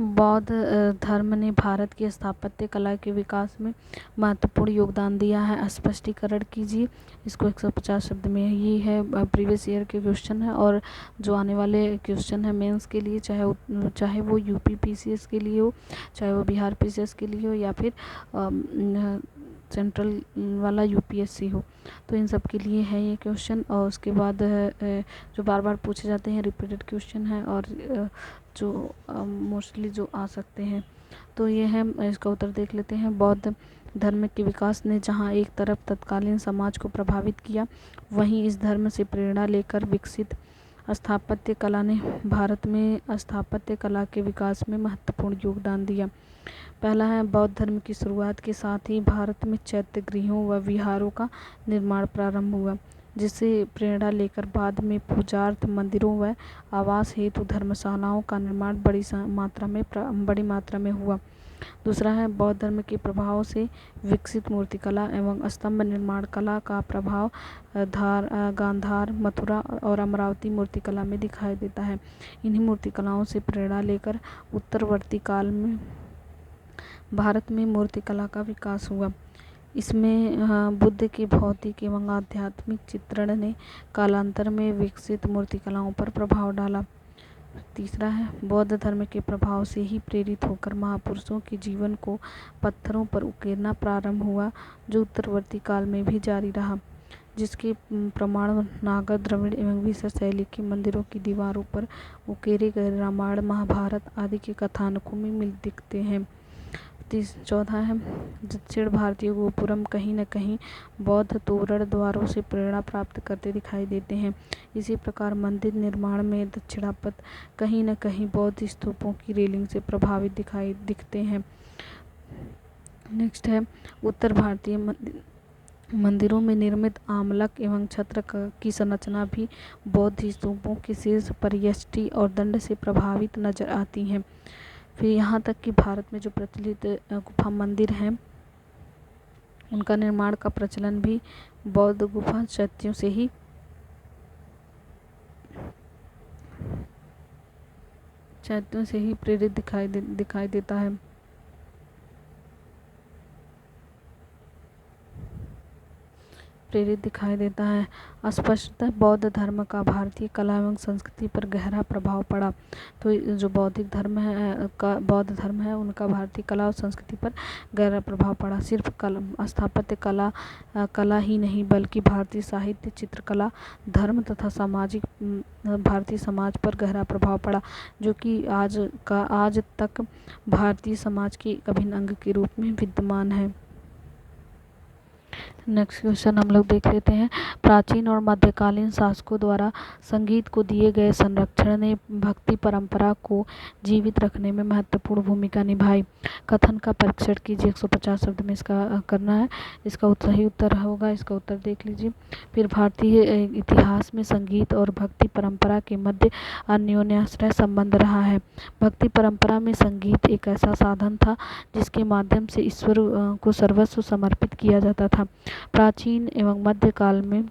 बौद्ध धर्म ने भारत की स्थापत्य कला के विकास में महत्वपूर्ण योगदान दिया है। स्पष्टीकरण कीजिए इसको 150 शब्द में। ये है प्रीवियस ईयर के क्वेश्चन है और जो आने वाले क्वेश्चन है मेंस के लिए, चाहे वो यूपी पीसीएस के लिए हो, चाहे वो बिहार पीसीएस के लिए हो, या फिर सेंट्रल वाला यूपीएससी हो, तो इन सब के लिए है ये क्वेश्चन। और उसके बाद जो बार बार पूछे जाते हैं रिपीटेड क्वेश्चन है और जो मोस्टली जो आ सकते हैं, तो ये है। इसका उत्तर देख लेते हैं। बौद्ध धर्म के विकास ने जहाँ एक तरफ तत्कालीन समाज को प्रभावित किया, वहीं इस धर्म से प्रेरणा लेकर विकसित स्थापत्य कला ने भारत में स्थापत्य कला के विकास में महत्वपूर्ण योगदान दिया। पहला है, बौद्ध धर्म की शुरुआत के साथ ही भारत में चैत्य गृहों व विहारों का निर्माण प्रारंभ हुआ, जिससे प्रेरणा लेकर बाद में पूजार्थ मंदिरों व आवास हेतु धर्मशालाओं का निर्माण बड़ी मात्रा में हुआ। दूसरा है, बौद्ध धर्म के प्रभाव से विकसित मूर्तिकला एवं स्तंभ निर्माण कला का प्रभाव गांधार, मथुरा और अमरावती मूर्तिकला में दिखाई देता है। इन्हीं मूर्तिकलाओं से प्रेरणा लेकर उत्तरवर्ती काल में भारत में मूर्तिकला का विकास हुआ। इसमें बुद्ध के भौतिक एवं आध्यात्मिक चित्रण ने कालांतर में विकसित मूर्तिकलाओं पर प्रभाव डाला। तीसरा है, बौद्ध धर्म के प्रभाव से ही प्रेरित होकर महापुरुषों के जीवन को पत्थरों पर उकेरना प्रारंभ हुआ, जो उत्तरवर्ती काल में भी जारी रहा, जिसके प्रमाण नागर, द्रविड़ एवं वीर शैली के मंदिरों की दीवारों पर उकेरे गए रामायण, महाभारत आदि के कथानकों में मिल दिखते हैं। चौथा है, दक्षिण भारतीय गोपुरम कहीं न कहीं बौद्ध तोरण द्वारों से प्रेरणा प्राप्त करते दिखाई देते हैं। इसी प्रकार मंदिर निर्माण में दक्षिणापथ कहीं न कहीं बौद्ध स्तूपों की रेलिंग से प्रभावित दिखते हैं। नेक्स्ट है, उत्तर भारतीय मंदिरों में निर्मित आमलक एवं छत्र की संरचना भी बौद्ध स्तूपों के शीर्ष पर यष्टि और दंड से प्रभावित नजर आती हैं। फिर यहाँ तक कि भारत में जो प्रचलित गुफा मंदिर हैं, उनका निर्माण का प्रचलन भी बौद्ध गुफा चैत्यों से ही प्रेरित दिखाई देता है। स्पष्टतः बौद्ध धर्म का भारतीय कला एवं संस्कृति पर गहरा प्रभाव पड़ा। तो जो बौद्ध धर्म है उनका भारतीय कला और संस्कृति पर गहरा प्रभाव पड़ा। सिर्फ स्थापत्य कला ही नहीं, बल्कि भारतीय साहित्य, चित्रकला, धर्म तथा भारतीय समाज पर गहरा प्रभाव पड़ा, जो कि आज तक भारतीय समाज के एक अभिन्न अंग के रूप में विद्यमान है। नेक्स्ट क्वेश्चन हम लोग देख लेते हैं। प्राचीन और मध्यकालीन शासकों द्वारा संगीत को दिए गए संरक्षण ने भक्ति परंपरा को जीवित रखने में महत्वपूर्ण भूमिका निभाई। कथन का परीक्षण कीजिए, 150 शब्द में इसका करना है। इसका सही उत्तर होगा, इसका उत्तर देख लीजिए। फिर भारतीय इतिहास में संगीत और भक्ति परंपरा के मध्य अन्योन्याश्रय संबंध रहा है। भक्ति परंपरा में संगीत एक ऐसा साधन था जिसके माध्यम से ईश्वर को सर्वस्व समर्पित किया जाता था। प्राचीन एवं मध्यकाल में